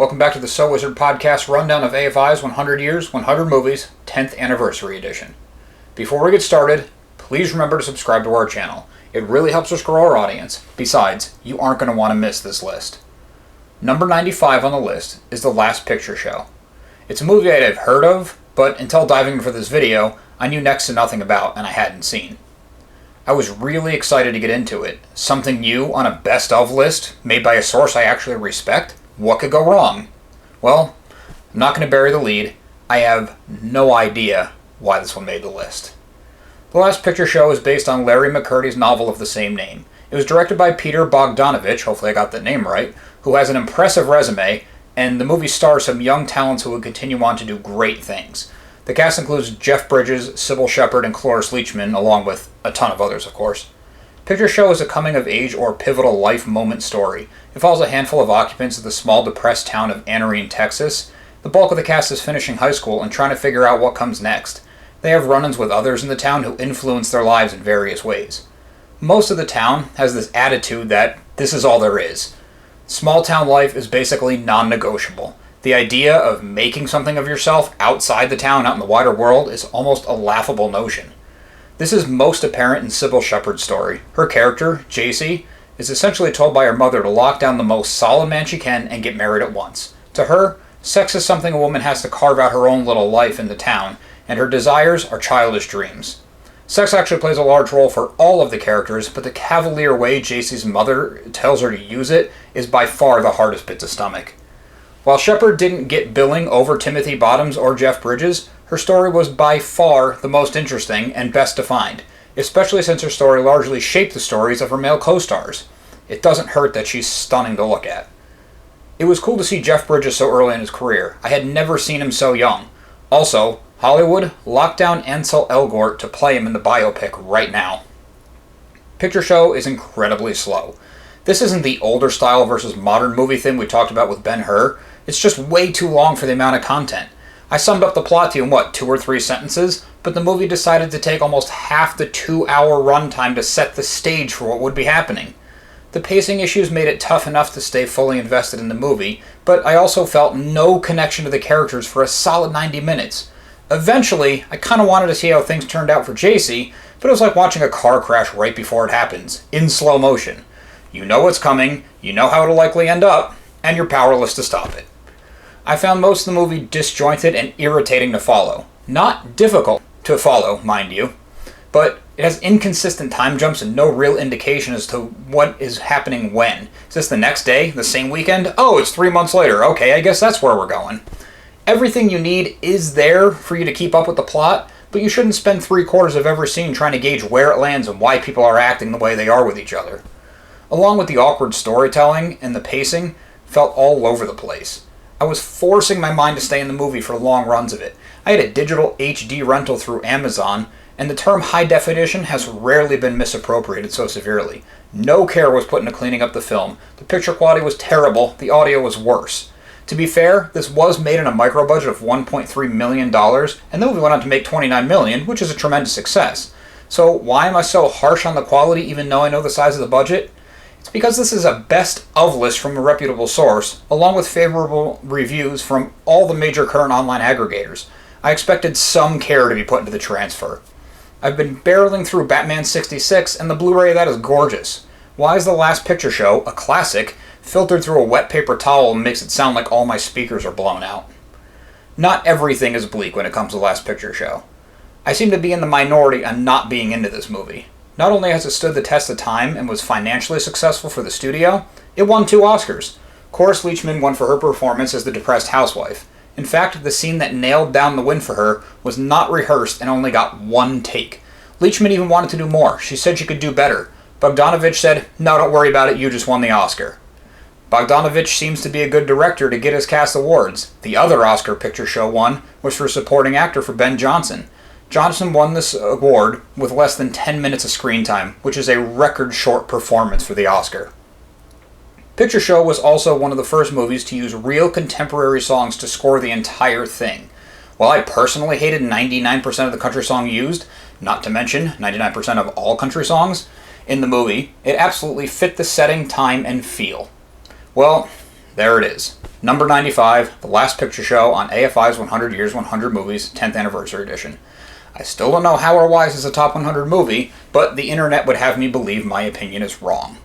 welcome back to the So Wizard podcast rundown of AFI's 100 Years, 100 Movies, 10th Anniversary Edition. Before we get started, please remember to subscribe to our channel. It really helps us grow our audience. Besides, you aren't going to want to miss this list. Number 95 on the list is The Last Picture Show. It's a movie I'd have heard of, but until diving in for this video, I knew next to nothing about and I hadn't seen. I was really excited to get into it. Something new on a best of list, made by a source I actually respect. What could go wrong? Well, I'm not going to bury the lead. I have no idea why this one made the list. The Last Picture Show is based on Larry McMurtry's novel of the same name. It was directed by Peter Bogdanovich, hopefully I got that name right, who has an impressive resume, and the movie stars some young talents who would continue on to do great things. The cast includes Jeff Bridges, Sybil Shepherd, and Cloris Leachman, along with a ton of others, of course. Picture Show is a coming-of-age or pivotal life moment story. It follows a handful of occupants of the small, depressed town of Anarene, Texas. The bulk of the cast is finishing high school and trying to figure out what comes next. They have run-ins with others in the town who influence their lives in various ways. Most of the town has this attitude that this is all there is. Small-town life is basically non-negotiable. The idea of making something of yourself outside the town, out in the wider world, is almost a laughable notion. This is most apparent in Sybil Shepherd's story. Her character, Jacy, is essentially told by her mother to lock down the most solid man she can and get married at once. To her, sex is something a woman has to carve out her own little life in the town, and her desires are childish dreams. Sex actually plays a large role for all of the characters, but the cavalier way Jacy's mother tells her to use it is by far the hardest bit to stomach. While Shepherd didn't get billing over Timothy Bottoms or Jeff Bridges, her story was by far the most interesting and best defined, especially since her story largely shaped the stories of her male co-stars. It doesn't hurt that she's stunning to look at. It was cool to see Jeff Bridges so early in his career. I had never seen him so young. Also, Hollywood locked down Ansel Elgort to play him in the biopic right now. Picture Show is incredibly slow. This isn't the older style versus modern movie thing we talked about with Ben-Hur. It's just way too long for the amount of content. I summed up the plot to you in, 2 or 3 sentences, but the movie decided to take almost half the 2-hour runtime to set the stage for what would be happening. The pacing issues made it tough enough to stay fully invested in the movie, but I also felt no connection to the characters for a solid 90 minutes. Eventually, I kind of wanted to see how things turned out for Jacy, but it was like watching a car crash right before it happens, in slow motion. You know what's coming, you know how it'll likely end up, and you're powerless to stop it. I found most of the movie disjointed and irritating to follow. Not difficult to follow, mind you, but it has inconsistent time jumps and no real indication as to what is happening when. Is this the next day? The same weekend? Oh, it's 3 months later. Okay, I guess that's where we're going. Everything you need is there for you to keep up with the plot, but you shouldn't spend 3/4 of every scene trying to gauge where it lands and why people are acting the way they are with each other. Along with the awkward storytelling and the pacing, felt all over the place. I was forcing my mind to stay in the movie for long runs of it. I had a digital HD rental through Amazon, and the term high definition has rarely been misappropriated so severely. No care was put into cleaning up the film. The picture quality was terrible, the audio was worse. To be fair, this was made on a micro budget of $1.3 million, and the movie went on to make $29 million, which is a tremendous success. So why am I so harsh on the quality even though I know the size of the budget? It's because this is a best of list from a reputable source, along with favorable reviews from all the major current online aggregators. I expected some care to be put into the transfer. I've been barreling through Batman 66, and the Blu-ray of that is gorgeous. Why is The Last Picture Show, a classic, filtered through a wet paper towel and makes it sound like all my speakers are blown out? Not everything is bleak when it comes to The Last Picture Show. I seem to be in the minority on not being into this movie. Not only has it stood the test of time and was financially successful for the studio, it won 2 Oscars. Cloris Leachman won for her performance as the depressed housewife. In fact, the scene that nailed down the win for her was not rehearsed and only got 1 take. Leachman even wanted to do more. She said she could do better. Bogdanovich said, "No, don't worry about it, you just won the Oscar." Bogdanovich seems to be a good director to get his cast awards. The other Oscar Picture Show one was for supporting actor for Ben Johnson. Johnson won this award with less than 10 minutes of screen time, which is a record short performance for the Oscar. Picture Show was also one of the first movies to use real contemporary songs to score the entire thing. While I personally hated 99% of the country song used, not to mention 99% of all country songs, in the movie, it absolutely fit the setting, time, and feel. Well, there it is. Number 95, The Last Picture Show on AFI's 100 Years, 100 Movies, 10th Anniversary Edition. I still don't know how or why this is a top 100 movie, but the internet would have me believe my opinion is wrong.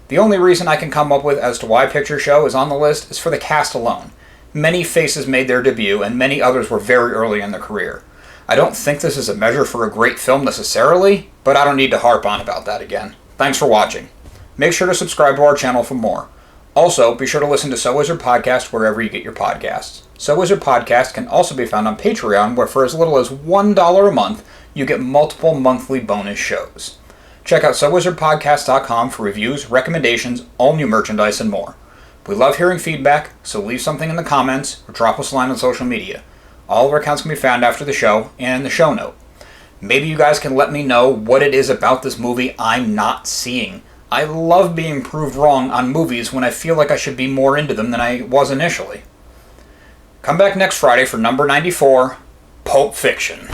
The only reason I can come up with as to why Picture Show is on the list is for the cast alone. Many faces made their debut, and many others were very early in their career. I don't think this is a measure for a great film necessarily, but I don't need to harp on about that again. Thanks for watching. Make sure to subscribe to our channel for more. Also, be sure to listen to So Wizard Podcast wherever you get your podcasts. So Wizard Podcast can also be found on Patreon, where for as little as $1 a month, you get multiple monthly bonus shows. Check out SoWizardPodcast.com for reviews, recommendations, all new merchandise, and more. We love hearing feedback, so leave something in the comments or drop us a line on social media. All of our accounts can be found after the show and in the show note. Maybe you guys can let me know what it is about this movie I'm not seeing. I love being proved wrong on movies when I feel like I should be more into them than I was initially. Come back next Friday for number 94, Pulp Fiction.